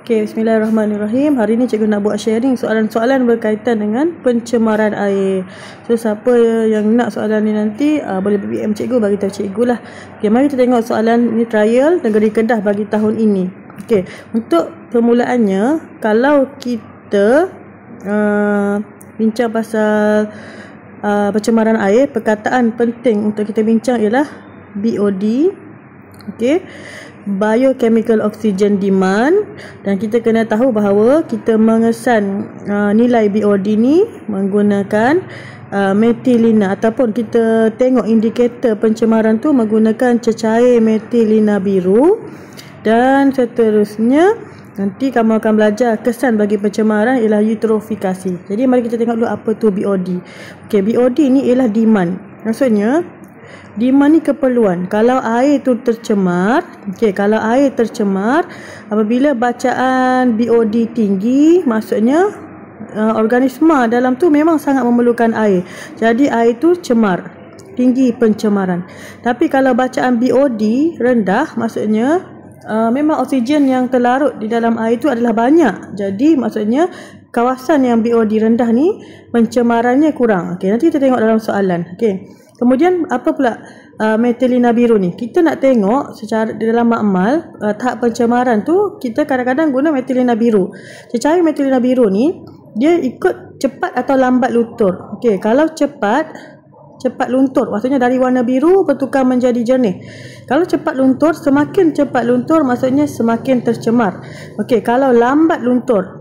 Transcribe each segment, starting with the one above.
Okay, bismillahirrahmanirrahim. Hari ni cikgu nak buat sharing soalan-soalan berkaitan dengan pencemaran air. So, siapa yang nak soalan ni nanti boleh BM cikgu, bagi tahu cikgu lah. Okay, mari kita tengok soalan ni, trial Negeri Kedah bagi tahun ini. Okay, untuk permulaannya, kalau kita bincang pasal pencemaran air, perkataan penting untuk kita bincang ialah BOD. Okay, Biochemical Oxygen Demand, dan kita kena tahu bahawa kita mengesan nilai BOD ni menggunakan metilina, ataupun kita tengok indikator pencemaran tu menggunakan cecair metilina biru, dan seterusnya nanti kamu akan belajar kesan bagi pencemaran ialah eutrofikasi. Jadi mari kita tengok dulu apa tu BOD. Okey, BOD ni ialah demand. Maksudnya demand ni keperluan. Kalau air tu tercemar, kalau air tercemar, apabila bacaan BOD tinggi, maksudnya organisma dalam tu memang sangat memerlukan air. Jadi air tu cemar, tinggi pencemaran. Tapi kalau bacaan BOD rendah, maksudnya memang oksigen yang terlarut di dalam air tu adalah banyak. Jadi maksudnya kawasan yang BOD rendah ni pencemarannya kurang. Okey, nanti kita tengok dalam soalan. Okey. Kemudian apa pula metilina biru ni? Kita nak tengok secara dalam makmal tahap pencemaran tu, kita kadang-kadang guna metilina biru. Cecair metilina biru ni dia ikut cepat atau lambat luntur. Okey, kalau cepat luntur, maksudnya dari warna biru bertukar menjadi jernih. Kalau cepat luntur, semakin cepat luntur maksudnya semakin tercemar. Okey, kalau lambat luntur,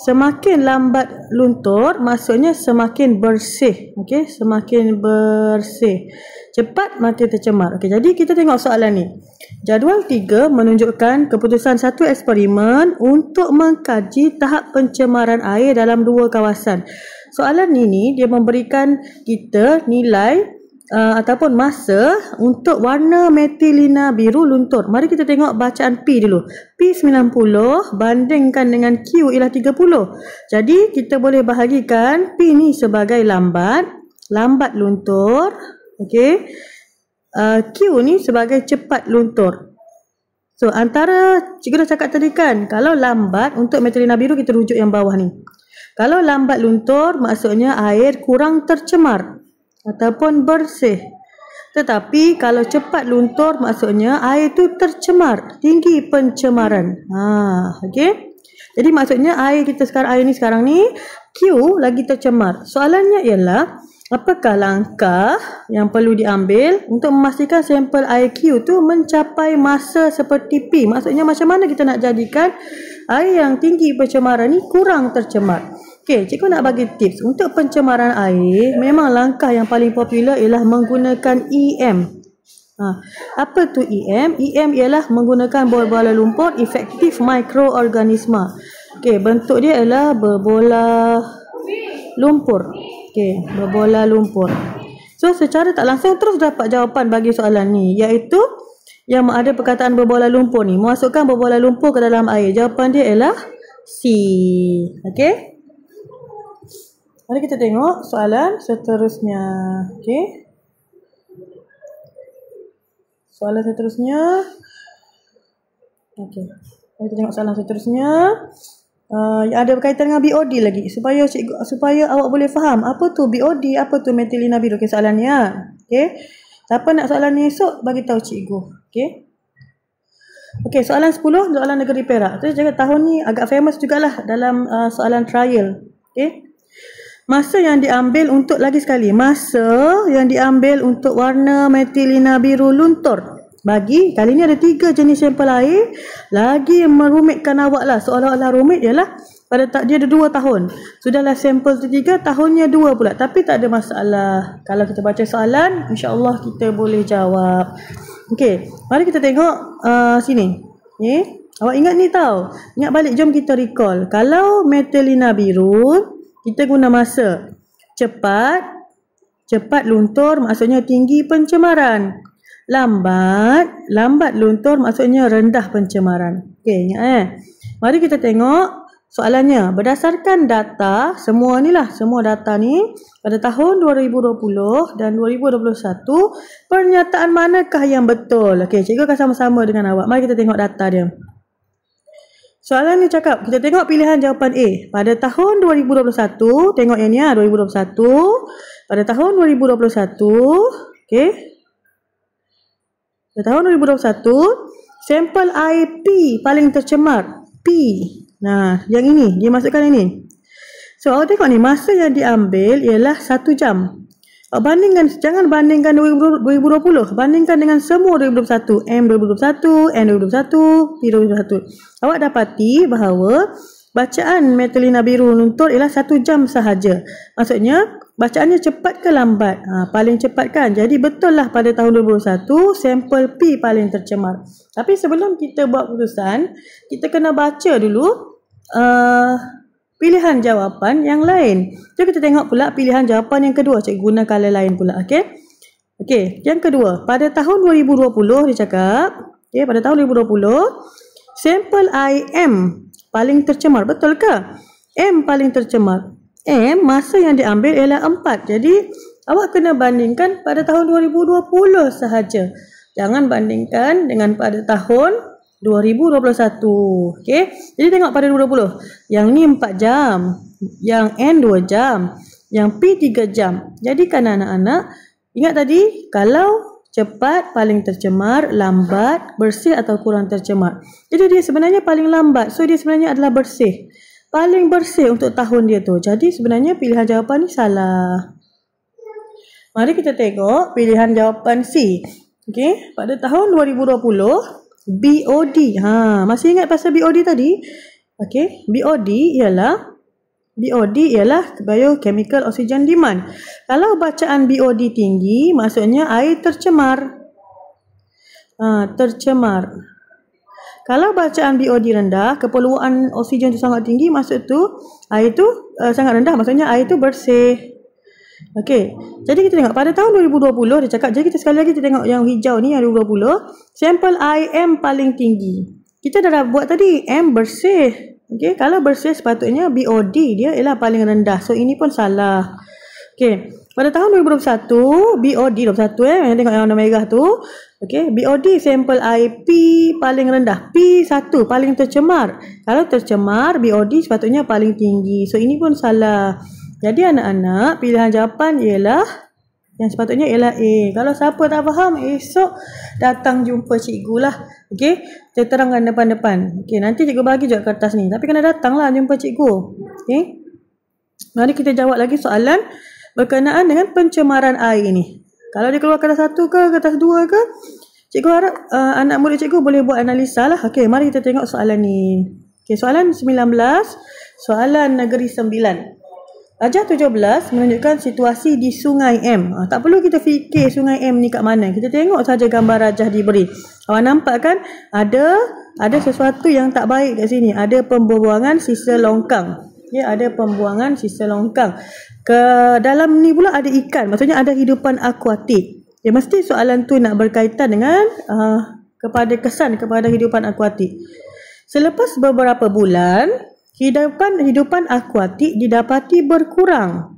semakin lambat luntur maksudnya semakin bersih. Okey, semakin bersih. Cepat makin tercemar. Okey, jadi kita tengok soalan ni. Jadual 3 menunjukkan keputusan satu eksperimen untuk mengkaji tahap pencemaran air dalam dua kawasan. Soalan ini dia memberikan kita nilai ataupun masa untuk warna metilina biru luntur. Mari kita tengok bacaan P dulu. P 90 bandingkan dengan Q ialah 30. Jadi kita boleh bahagikan P ni sebagai lambat luntur. Okey. Q ni sebagai cepat luntur. So antara cikgu dah cakap tadi kan, kalau lambat untuk metilina biru kita rujuk yang bawah ni. Kalau lambat luntur maksudnya air kurang tercemar ataupun bersih. Tetapi kalau cepat luntur maksudnya air tu tercemar, tinggi pencemaran. Okey. Jadi maksudnya air ni sekarang ni Q lagi tercemar. Soalannya ialah apakah langkah yang perlu diambil untuk memastikan sampel air Q tu mencapai masa seperti P? Maksudnya macam mana kita nak jadikan air yang tinggi pencemaran ni kurang tercemar? Okey, cikgu nak bagi tips. Untuk pencemaran air, memang langkah yang paling popular ialah menggunakan EM. Apa tu EM? EM ialah menggunakan bola lumpur efektif mikroorganisma. Okey, bentuk dia ialah berbola lumpur. Okey, berbola lumpur. So, secara tak langsung terus dapat jawapan bagi soalan ni, iaitu yang ada perkataan berbola lumpur ni. Masukkan berbola lumpur ke dalam air. Jawapan dia ialah C. Okey? Mari kita tengok soalan seterusnya. Okey. Soalan seterusnya. Okey. Mari kita tengok soalan seterusnya. Yang ada berkaitan dengan BOD lagi, supaya awak boleh faham apa tu BOD, apa tu metilina biru. Okey, soalan ni Okey. Siapa nak soalan ni esok bagi tahu cikgu. Okey. Okey, soalan 10, soalan negeri Perak. Tu jaga tahun ni agak famous jugalah dalam soalan trial. Okey. Masa yang diambil untuk warna metilina biru luntur. Kali ni ada 3 jenis sampel air. Lagi merumitkan awak lah. Seolah-olah rumit ialah dia ada 2 tahun. Sudahlah sampel tu 3, tahunnya 2 pula. Tapi tak ada masalah. Kalau kita baca soalan, insya-Allah kita boleh jawab. Okey, mari kita tengok sini. Awak ingat ni tau. Ingat balik, jom kita recall. Kalau metilina biru, kita guna masa cepat luntur maksudnya tinggi pencemaran. Lambat luntur maksudnya rendah pencemaran. Okey, ingat Mari kita tengok soalannya. Berdasarkan data, semua data ni pada tahun 2020 dan 2021, pernyataan manakah yang betul? Okey, cikgu akan sama-sama dengan awak. Mari kita tengok data dia. Soalan ni cakap, kita tengok pilihan jawapan A. Pada tahun 2021, tengok yang ni 2021. Pada tahun 2021, okey. Pada tahun 2021, sampel air P paling tercemar. P. Nah, yang ini, dia masukkan yang ni. So, awak tengok ni, masa yang diambil ialah 1 jam. Bandingkan, jangan bandingkan 2020, bandingkan dengan semua 2021, M 2021, N 2021, P 2021. Awak dapati bahawa bacaan Methelina biru luntur ialah 1 jam sahaja. Maksudnya bacaannya cepat ke lambat? Paling cepat kan? Jadi betul lah pada tahun 2021 sampel P paling tercemar. Tapi sebelum kita buat keputusan, kita kena baca dulu pilihan jawapan yang lain. Jadi kita tengok pula pilihan jawapan yang kedua. Cikgu guna color lain pula. Okey, yang kedua. Pada tahun 2020 dia cakap, pada tahun 2020 sampel IM paling tercemar. Betul ke? M paling tercemar. M masa yang diambil ialah 4. Jadi awak kena bandingkan pada tahun 2020 sahaja. Jangan bandingkan dengan pada tahun 2021. Okey. Jadi tengok pada 2020. Yang ni 4 jam, yang N 2 jam, yang P 3 jam. Jadi kan anak-anak, ingat tadi kalau cepat paling tercemar, lambat, bersih atau kurang tercemar. Jadi dia sebenarnya paling lambat. So dia sebenarnya adalah bersih. Paling bersih untuk tahun dia tu. Jadi sebenarnya pilihan jawapan ni salah. Mari kita tengok pilihan jawapan C. Okey, pada tahun 2020 BOD. Masih ingat pasal BOD tadi? Okey, BOD ialah biochemical oxygen demand. Kalau bacaan BOD tinggi, maksudnya air tercemar. Tercemar. Kalau bacaan BOD rendah, keperluan oksigen tu sangat tinggi, maksud tu air tu sangat rendah, maksudnya air tu bersih. Okey, jadi kita tengok pada tahun 2020 dia cakap, jadi kita sekali lagi kita tengok yang hijau ni yang 2020, sampel IM paling tinggi. Kita dah buat tadi, M bersih. Okey, kalau bersih sepatutnya BOD dia ialah paling rendah. So ini pun salah. Okey, pada tahun 2021 BOD 21 yang tengok yang warna merah tu. Okey, BOD sampel IP paling rendah. P1 paling tercemar. Kalau tercemar BOD sepatutnya paling tinggi. So ini pun salah. Jadi anak-anak, pilihan jawapan ialah yang sepatutnya ialah A. Kalau siapa tak faham, esok datang jumpa cikgu lah. Okey, saya terangkan depan-depan. Okey, nanti cikgu bagi juga kertas ni. Tapi kena datang lah jumpa cikgu. Okey, mari kita jawab lagi soalan berkenaan dengan pencemaran air ni. Kalau dia keluar kertas 1 ke kertas 2 ke, cikgu harap anak murid cikgu boleh buat analisa lah. Okey, mari kita tengok soalan ni. Okey, soalan 19, soalan negeri 9. Ajar 17 menunjukkan situasi di Sungai M. Tak perlu kita fikir Sungai M ni kat mana. Kita tengok saja gambar rajah diberi. Awak nampak kan? Ada sesuatu yang tak baik kat sini. Ada pembuangan sisa longkang. Ya, ada pembuangan sisa longkang. Ke dalam ni pula ada ikan. Maksudnya ada hidupan akuatik. Ya, mesti soalan tu nak berkaitan dengan kesan kepada hidupan akuatik. Selepas beberapa bulan, hidupan akuatik didapati berkurang.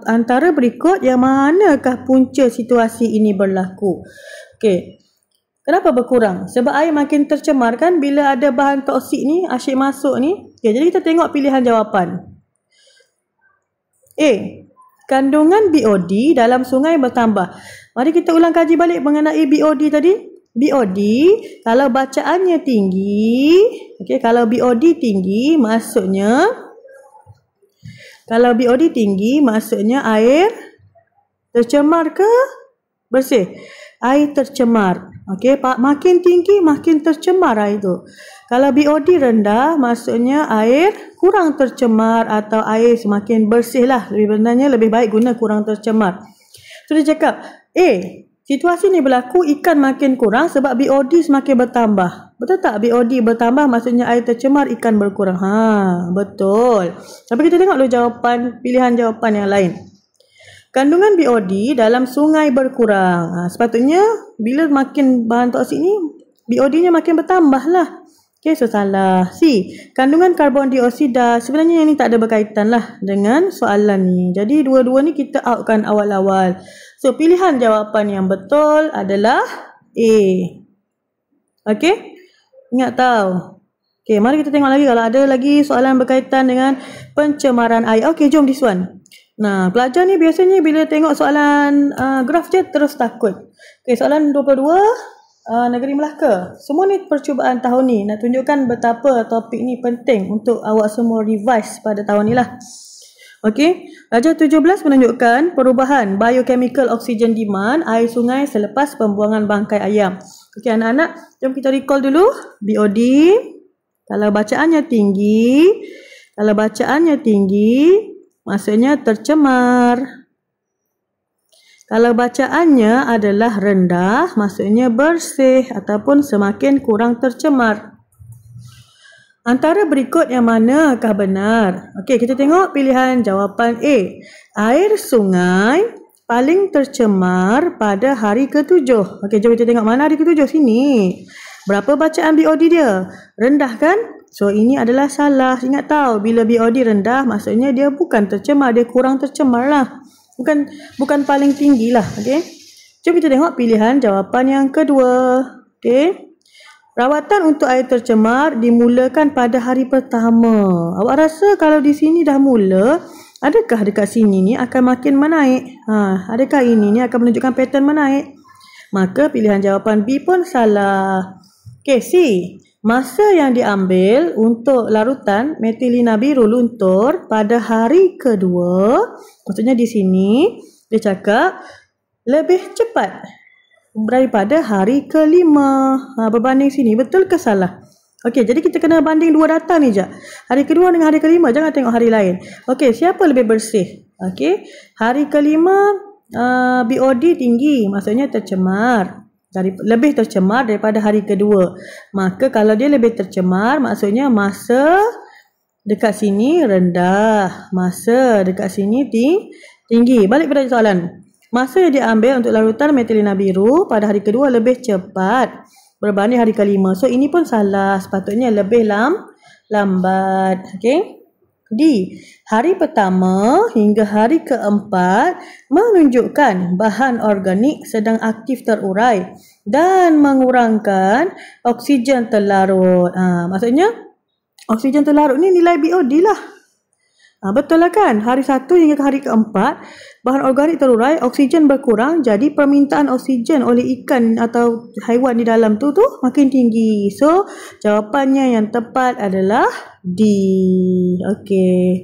Antara berikut yang manakah punca situasi ini berlaku? Okey. Kenapa berkurang? Sebab air makin tercemar kan bila ada bahan toksik ni asyik masuk ni. Okey, jadi kita tengok pilihan jawapan. A. Kandungan BOD dalam sungai bertambah. Mari kita ulang kaji balik mengenai BOD tadi. BOD kalau bacaannya tinggi, okey, kalau BOD tinggi maksudnya air tercemar ke bersih? Air tercemar. Okey, makin tinggi makin tercemar air tu. Kalau BOD rendah maksudnya air kurang tercemar atau air semakin bersih lah. Sebenarnya lebih baik guna kurang tercemar. So dia cakap, situasi ni berlaku ikan makin kurang sebab BOD semakin bertambah. Betul tak? BOD bertambah maksudnya air tercemar, ikan berkurang. Betul. Tapi kita tengok dulu pilihan jawapan yang lain. Kandungan BOD dalam sungai berkurang. Sepatutnya bila makin bahan toksik ni, BOD-nya makin bertambah lah. Okey, so salah. C. Kandungan karbon dioksida. Sebenarnya yang ni tak ada berkaitan lah dengan soalan ni. Jadi dua-dua ni kita outkan awal-awal. So pilihan jawapan yang betul adalah A. Okey? Ingat tahu. Okey, mari kita tengok lagi kalau ada lagi soalan berkaitan dengan pencemaran air. Okey, jom this one. Nah, pelajar ni biasanya bila tengok soalan graf je terus takut. Okey, soalan 22, Negeri Melaka. Semua ni percubaan tahun ni nak tunjukkan betapa topik ni penting untuk awak semua revise pada tahun ni lah. Okey, darjah 17 menunjukkan perubahan biochemical oxygen demand air sungai selepas pembuangan bangkai ayam. Okey, anak-anak, jom kita recall dulu. BOD, kalau bacaannya tinggi, maksudnya tercemar. Kalau bacaannya adalah rendah, maksudnya bersih ataupun semakin kurang tercemar. Antara berikut yang manakah benar? Okey, kita tengok pilihan jawapan A. Air sungai paling tercemar pada hari ke-7. Okey, jom kita tengok mana hari ke-7 sini. Berapa bacaan BOD dia? Rendah kan? So, ini adalah salah. Ingat tahu, bila BOD rendah, maksudnya dia bukan tercemar, dia kurang tercemar lah. Bukan paling tinggi lah. Okey. Jom kita tengok pilihan jawapan yang kedua. Okey. Rawatan untuk air tercemar dimulakan pada hari pertama. Awak rasa kalau di sini dah mula, adakah dekat sini ni akan makin menaik? Adakah ini ni akan menunjukkan pattern menaik? Maka pilihan jawapan B pun salah. Okey, C. Masa yang diambil untuk larutan metilina biru luntur pada hari kedua, maksudnya di sini dia cakap lebih cepat daripada hari kelima. Berbanding sini, betul ke salah? Okey, jadi kita kena banding dua data ni je. Hari kedua dengan hari kelima, jangan tengok hari lain. Okey, siapa lebih bersih? Okey, hari kelima BOD tinggi, maksudnya tercemar. Lebih tercemar daripada hari kedua. Maka kalau dia lebih tercemar, maksudnya masa dekat sini rendah, masa dekat sini tinggi. Balik pada soalan. Masa yang diambil untuk larutan metilina biru pada hari kedua lebih cepat berbanding hari kelima. So, ini pun salah. Sepatutnya lebih lambat. Okey. D. Hari pertama hingga hari keempat menunjukkan bahan organik sedang aktif terurai dan mengurangkan oksigen terlarut. Maksudnya oksigen terlarut ni nilai BOD lah. Betul lah kan? Hari 1 hingga ke hari keempat bahan organik terurai, oksigen berkurang, jadi permintaan oksigen oleh ikan atau haiwan di dalam tu makin tinggi. So, jawapannya yang tepat adalah D. Okey.